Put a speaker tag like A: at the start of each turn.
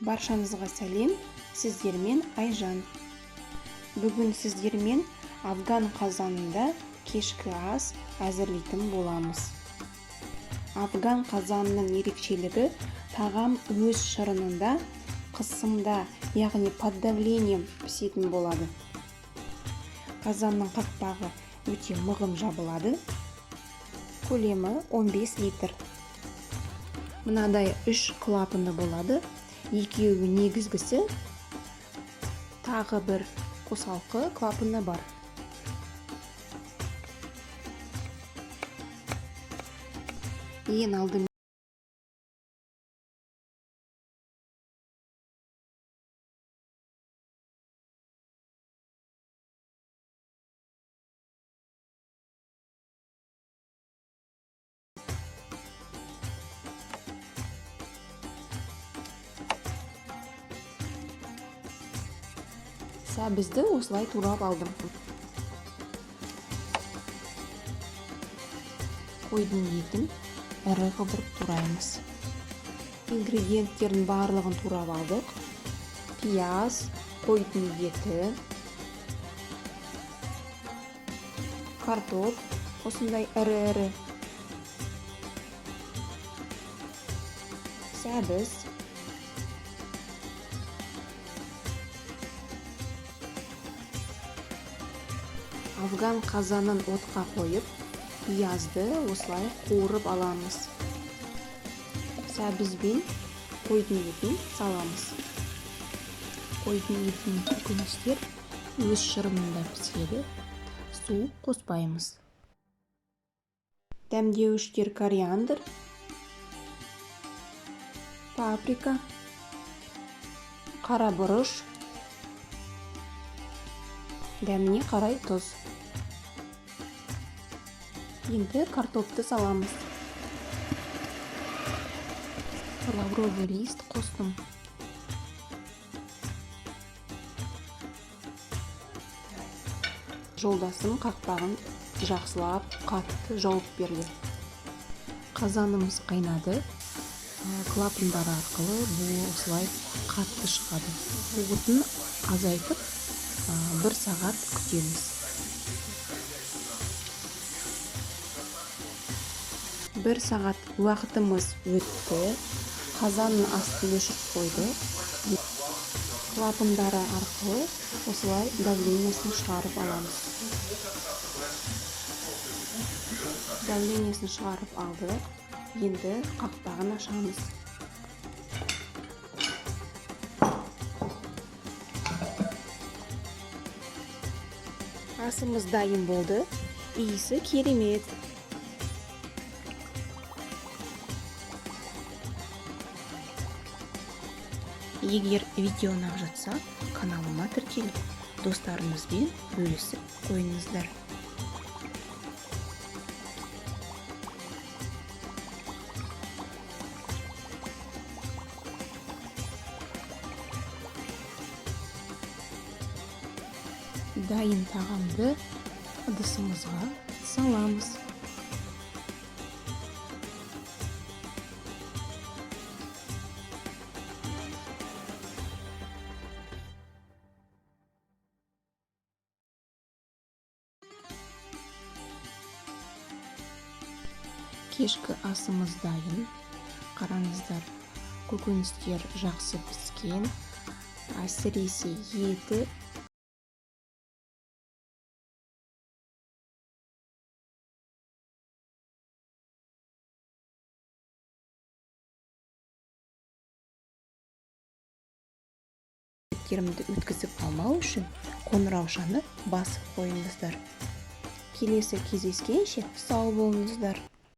A: Баршаңызға сәлем, сіздермен Айжан. Бүгін сіздермен афган қазанында кешкі ас әзірлейтін боламыз. Афган қазанының ерекшелігі тағам өз шырынында, қысымда, яғни под давлением пісетін болады. Қазанның қақпағы өте мығым жабылады. Көлемі 15 литр. Мынадай 3 клапаны болады. Екеуі негізгісі, тағы бір қосалқы клапаны бар. Ең алдымен сәбізді осылай турап алдым. Қойдың етін ірі қылып тураймыз. Ингредиенттердің барлығын турап алдық. Пияз, қойдың еті, картоп, осындай ірі-ірі, сәбіз, афган қазанын отқа қойып, пиязды осылай қуырып аламыз. Сәбізбен қойдың етін саламыз. Қойдың етін көкөністер өз шырынында піседі. Су қоспаймыз. Дәмдеуіштер кориандр, паприка, қара бұрыш, дәміне қарай тұз. Енді картопты саламыз. Лавровый лист қостым. Жолдасым қақпағын жақсылап қатты жауып берді. Қазанымыз қайнады. Клапандар арқылы бұл осылай қатты шығады. Отын азайтып 1 сағат күтеміз. 1 сағат уақытымыз өтті. Қазанның астын өшіріп қойды. Клапандары арқылы осылай давлениесін шығарып аламыз. Давлениесін шығарып алдық. Енді қақпағын ашамыз. Асымыз дайын болды. Иісі керемет. Егер видео ұнап жатса, каналыма тіркеліп, достарыңызбен бөлісіп қойыңыздар. Дайын тағамды ыдысымызға саламыз. Кешкі асымыз дайын. Қараңыздар, көкөністер жақсы піскен. Әсіресе еті еттерімді өткізіп алмау үшін қоңыраушаны басып қойыңыздар. Келесі кездескенше сау болыңыздар.